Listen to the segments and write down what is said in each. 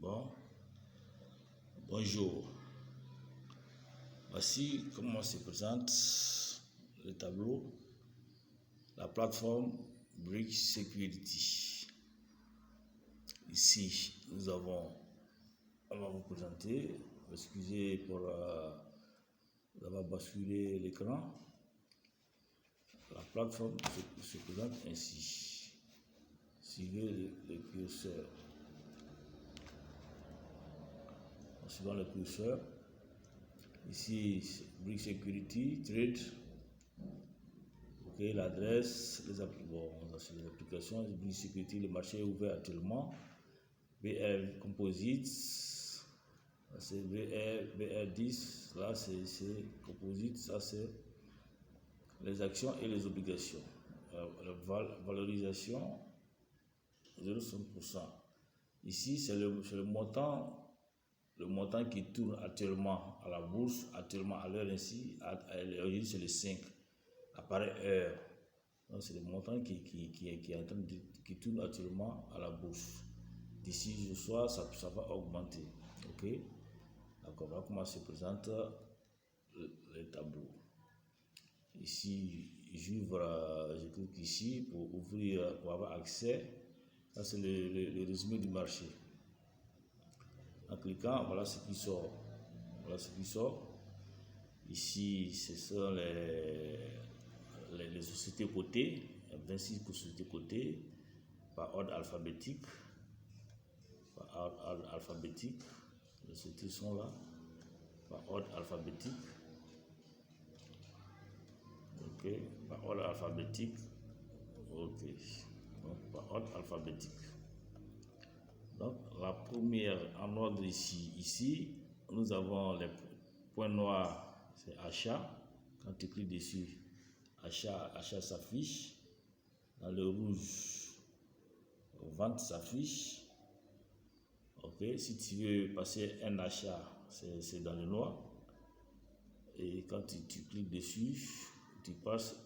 Bon, bonjour. Voici comment se présente le tableau, la plateforme Bridge Security. Ici, on va vous présenter, excusez pour d'avoir basculé l'écran. La plateforme se présente ainsi. Suivez le curseur. En suivant le curseur, ici Bridge Security Trade, ok, l'adresse, les applications, Bridge Security, le marché est ouvert actuellement. BR Composites, c'est BR10, là c'est Composites, ça c'est les actions et les obligations. La valorisation 0,5%. Ici c'est le montant qui tourne actuellement à la bourse, actuellement à l'heure ainsi, aujourd'hui c'est le 5, à pareille heure. Donc c'est le montant qui tourne actuellement à la bourse. D'ici ce soir, ça va augmenter. Ok? Donc voilà comment se présente le tableau. Ici, je clique ici pour ouvrir, pour avoir accès. Ça c'est le résumé du marché. En cliquant, voilà ce qui sort. Voilà ce qui sort. Ici, ce sont les sociétés cotées. Il y a 26 sociétés cotées par ordre alphabétique. Les sociétés sont là par ordre alphabétique. Ok, par ordre alphabétique. Ok, donc par ordre alphabétique. Donc la première en ordre ici, nous avons les points noirs, c'est achat. Quand tu cliques dessus, achat s'affiche. Dans le rouge, vente s'affiche. Ok, si tu veux passer un achat, c'est dans le noir. Et quand tu cliques dessus, tu passes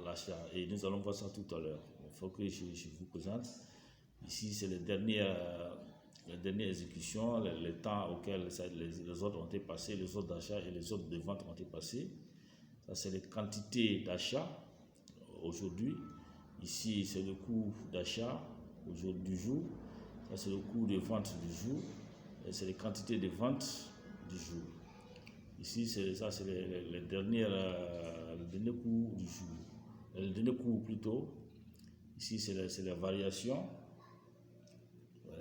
l'achat. Et nous allons voir ça tout à l'heure. Il faut que je vous présente. Ici, c'est les dernières exécutions, les temps auxquels les ordres ont été passés, les ordres d'achat et les ordres de vente ont été passés. Ça, c'est les quantités d'achat aujourd'hui. Ici, c'est le coût d'achat du jour. Ça, c'est le coût de vente du jour. Et c'est les quantités de vente du jour. Ici, c'est les derniers coûts du jour. Le dernier coût plutôt. Ici, c'est les variations.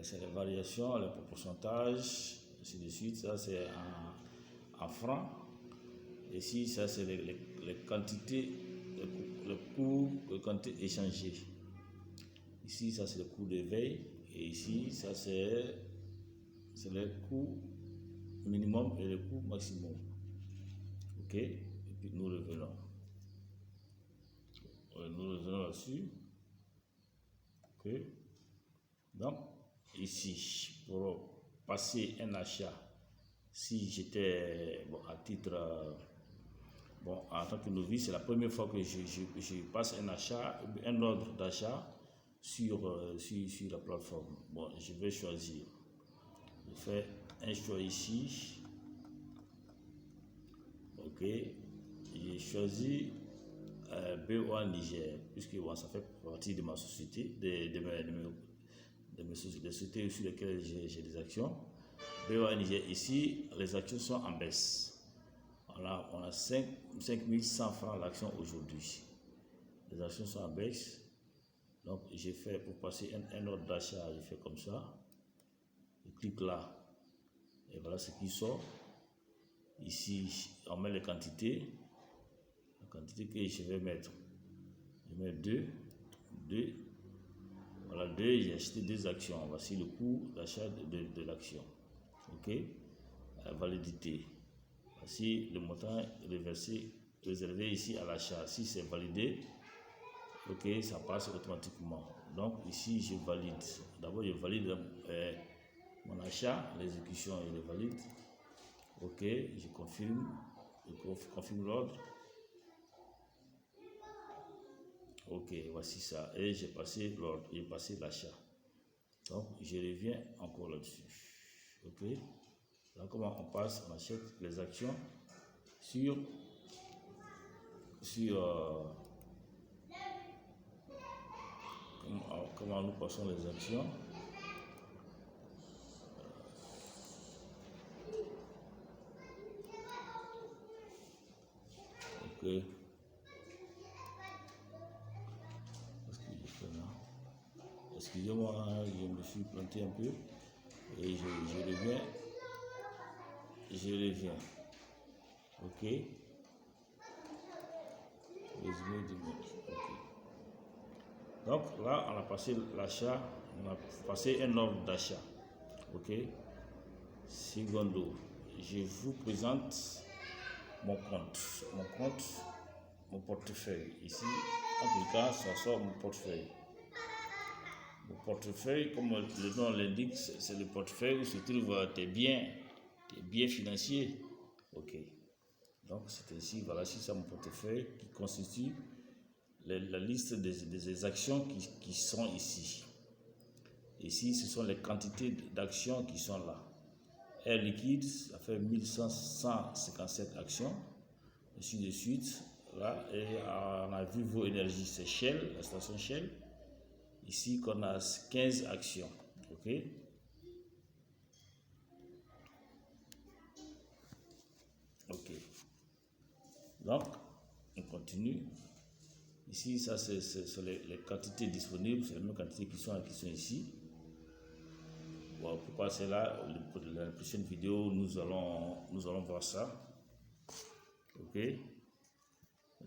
C'est les variations, les pourcentages, ainsi de suite. Ça, c'est en francs. Ici, ça, c'est les quantités, le coût de quantité échangée. Ici, ça, c'est le coût de veille. Et ici, ça, c'est le coût minimum et le coût maximum. Ok? Et puis, nous revenons. Nous revenons là-dessus. Ok? Donc, ici, pour passer un achat, si j'étais à titre, en tant que novice, c'est la première fois que je passe un achat, un ordre d'achat sur la plateforme. Bon, je vais choisir. Je fais un choix ici. Ok, j'ai choisi BOA Niger, puisque bon, ça fait partie de ma société, des sociétés sur lesquelles j'ai des actions. BOA Niger, ici, les actions sont en baisse. On a 5100 francs l'action aujourd'hui. Les actions sont en baisse. Donc, j'ai fait, pour passer un ordre d'achat, je fais comme ça. Je clique là. Et voilà ce qui sort. Ici, on met les quantités. La quantité que je vais mettre. Je mets 2. Voilà, 2, j'ai acheté 2 actions. Voici le coût d'achat de l'action. Ok. Validité. Voici le montant réservé ici à l'achat. Si c'est validé, ok, ça passe automatiquement. Donc ici, je valide. D'abord, je valide mon achat, l'exécution, je le valide. Ok, je confirme l'ordre. Ok, voici ça. Et j'ai passé l'ordre, j'ai passé l'achat. Donc, je reviens encore là-dessus. Ok. Là, comment on passe, on achète les actions sur comment nous passons les actions. Ok. Qu'est-ce que je fais là? Excusez-moi, je me suis planté un peu. Et je reviens. Ok. Résumé du monde. Ok. Donc là, on a passé l'achat, on a passé un ordre d'achat. Ok. Secondo, je vous présente mon compte, mon portefeuille. Ici, en tout cas, ça sort mon portefeuille. Mon portefeuille, comme le nom l'indique, c'est le portefeuille où se trouvent tes biens financiers. Ok. Donc c'est ainsi, voilà, c'est ça mon portefeuille qui constitue la liste des actions qui sont ici. Ici, ce sont les quantités d'actions qui sont là. Air liquide, ça fait 1157 actions. Ainsi de suite. Là, et on a Vivo Énergie, c'est Shell, la station Shell. Ici, qu'on a 15 actions. Ok. Ok. Donc, on continue. Ici, ça, c'est les quantités disponibles, c'est les mêmes quantités qui sont ici. Bon, pour passer là, la prochaine vidéo, nous allons voir ça. Ok.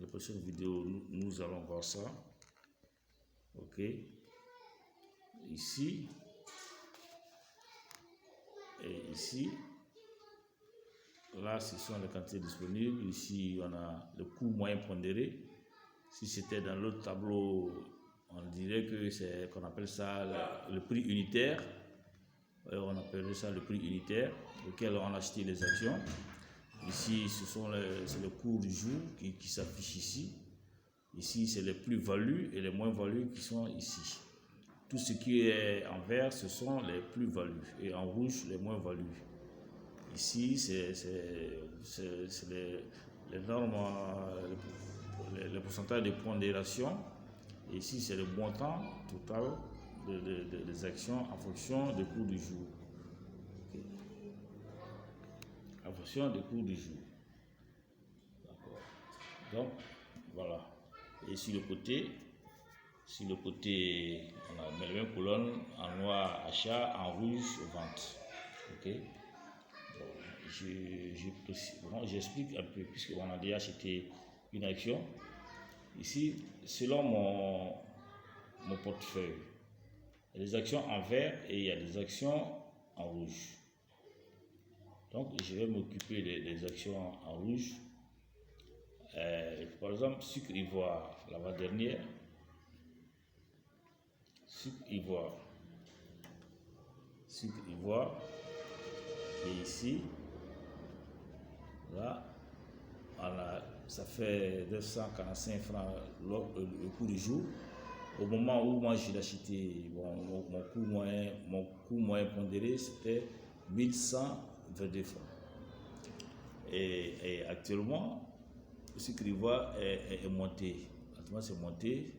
La prochaine vidéo, nous allons voir ça. Ok. Ici. Et ici. Là, ce sont les quantités disponibles. Ici, on a le coût moyen pondéré. Si c'était dans l'autre tableau, on dirait que c'est qu'on appelle ça le prix unitaire. On appelle ça le prix unitaire auquel on a acheté les actions. Ici, c'est le cours du jour qui s'affiche ici. Ici, c'est les plus-values et les moins-values qui sont ici. Tout ce qui est en vert, ce sont les plus-values et en rouge, les moins-values. Ici, c'est les normes, les pourcentages de pondération. Et ici, c'est le montant total des actions en fonction du cours du jour. Okay. En fonction du cours du jour. D'accord. Donc, voilà. Et sur le côté, on a les mêmes colonnes en noir achat, en rouge vente. Ok. J'explique un peu, puisqu'on a déjà acheté une action. Ici, selon mon portefeuille, il y a des actions en vert et il y a des actions en rouge. Donc, je vais m'occuper des actions en rouge. Par exemple, sucre ivoire, l'avant-dernière. Sucre ivoire. Et ici, là, ça fait 245 francs le cours du jour. Au moment où moi je l'ai acheté, mon coût moyen pondéré, c'était 1122 francs. Et actuellement, le sucre ivoire est monté. Actuellement, c'est monté.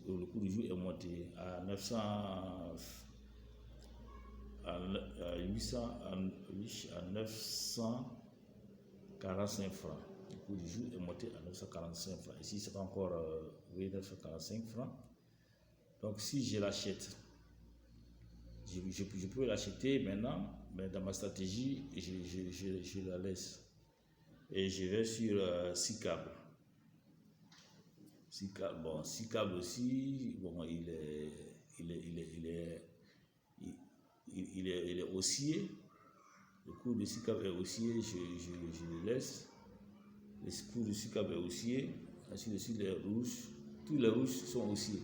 Le cours du jour est monté à 945 francs. Le cours du jour est monté à 945 francs. Ici, c'est pas encore 945 francs. Donc, si je l'achète, je peux l'acheter maintenant, mais dans ma stratégie, je la laisse. Et je vais sur 6 câbles. 6 câbles aussi, bon, il est haussier. Le cours de 6 câbles est haussier, je le laisse. Le cours de 6 câbles est haussier. Ainsi de suite, les rouges, tous les rouges sont haussiers.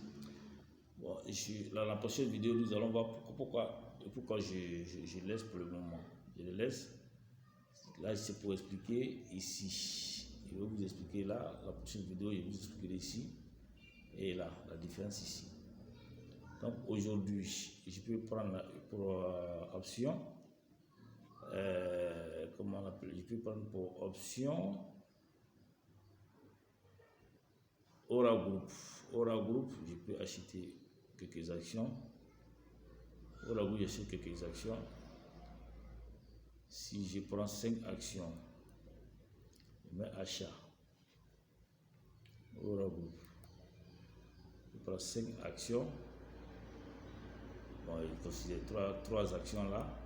Bon, dans la prochaine vidéo, nous allons voir pourquoi je laisse pour le moment. Je le laisse. Là, c'est pour expliquer ici. Je vais vous expliquer là, la prochaine vidéo, je vais vous expliquer ici et là, la différence ici. Donc aujourd'hui, je peux prendre pour option comment on appelle, je peux prendre pour option Aura Group. Aura Group, je peux acheter quelques actions. Aura Group, j'achète quelques actions. Si je prends 5 actions, je mets achat. Aura Group. Je prends 5 actions. Bon, je considère 3 actions là.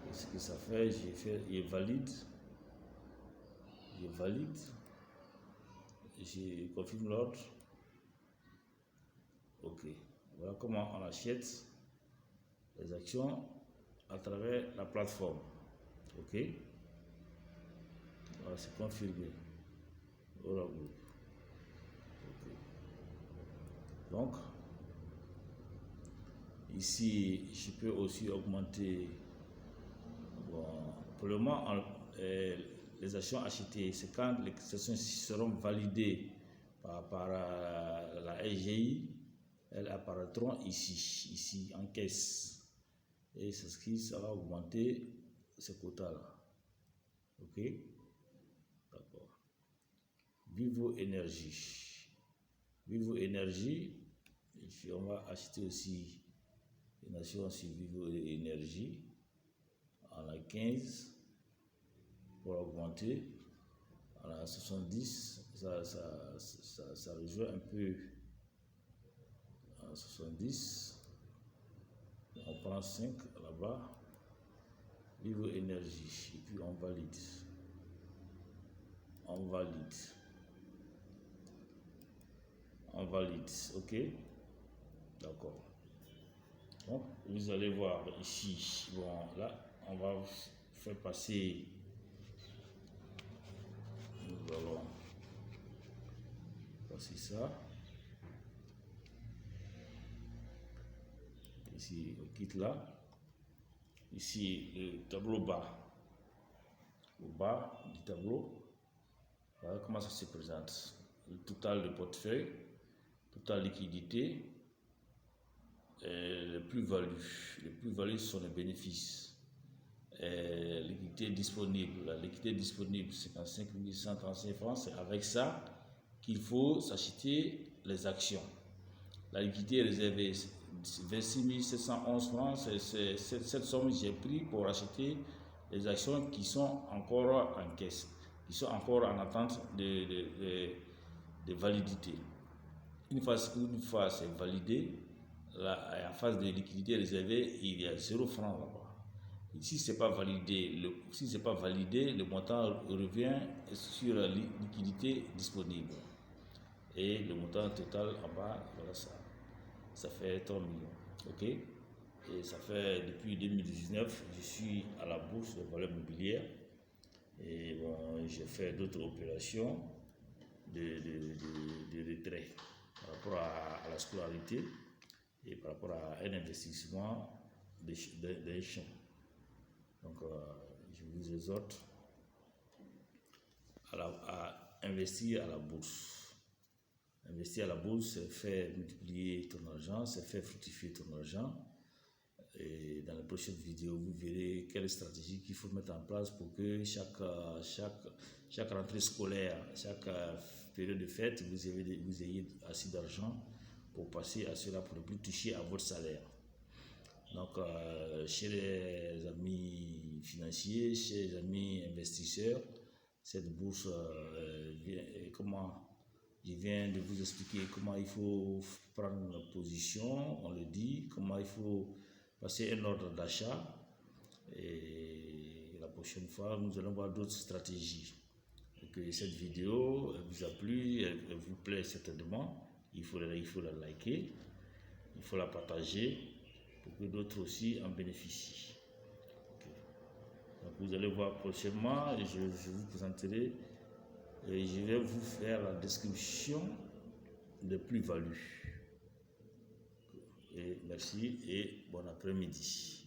Et ce que ça fait, je valide. Je confirme l'ordre. Ok. Voilà comment on achète les actions à travers la plateforme. Ok. Voilà, c'est confirmé. Voilà. Okay. Donc, ici, je peux aussi augmenter. Bon, pour le moment, les actions achetées, c'est quand les actions seront validées par la SGI, elles apparaîtront ici en caisse. Et c'est ce qui ça va augmenter ce quota-là. Ok? D'accord. Vivo Énergie. Vivo Énergie, on va acheter aussi une action sur Vivo Énergie. On a 15 pour augmenter. On a 70, ça rejoint un peu à 70. On prend 5 là-bas. Vivo Énergie. Et puis on valide. Ok? D'accord. Donc, vous allez voir ici. Bon, là, on va faire passer. Nous allons passer ça. Ici, on quitte là. Ici, le tableau bas. Au bas du tableau, voilà comment ça se présente. Le total de portefeuille, total liquidité, les plus-values. Les plus-values sont les bénéfices. Liquidité disponible. La liquidité disponible, 55 135 francs. C'est avec ça qu'il faut s'acheter les actions. La liquidité réservée, 26 711 francs. C'est cette somme que j'ai pris pour acheter les actions qui sont encore en caisse, qui sont encore en attente de validité. Une fois c'est validé, là, en phase de liquidité réservée, il y a 0 francs là-bas. Si ce n'est pas validé, le montant revient sur la liquidité disponible. Et le montant total en bas, voilà ça fait 3 millions. Ok? Et ça fait depuis 2019, je suis à la bourse de valeurs mobilières. Et bon, j'ai fait d'autres opérations de retrait par rapport à la scolarité et par rapport à un investissement des champs. Donc, je vous exhorte à investir à la bourse. Investir à la bourse, c'est faire multiplier ton argent, c'est faire fructifier ton argent. Et dans la prochaine vidéo, vous verrez quelle stratégie qu'il faut mettre en place pour que chaque rentrée scolaire, chaque période de fête, vous ayez assez d'argent pour passer à cela, pour ne plus toucher à votre salaire. Donc, chez les amis financiers, chez les amis investisseurs, cette bourse, je viens de vous expliquer comment il faut prendre une position, on le dit, comment il faut passer un ordre d'achat. Et la prochaine fois, nous allons voir d'autres stratégies. Que cette vidéo vous a plu, elle vous plaît certainement, il faut la liker, il faut la partager pour que d'autres aussi en bénéficient. Okay. Donc vous allez voir prochainement, et je vous présenterai, et je vais vous faire la description des plus-values. Et merci et bon après-midi.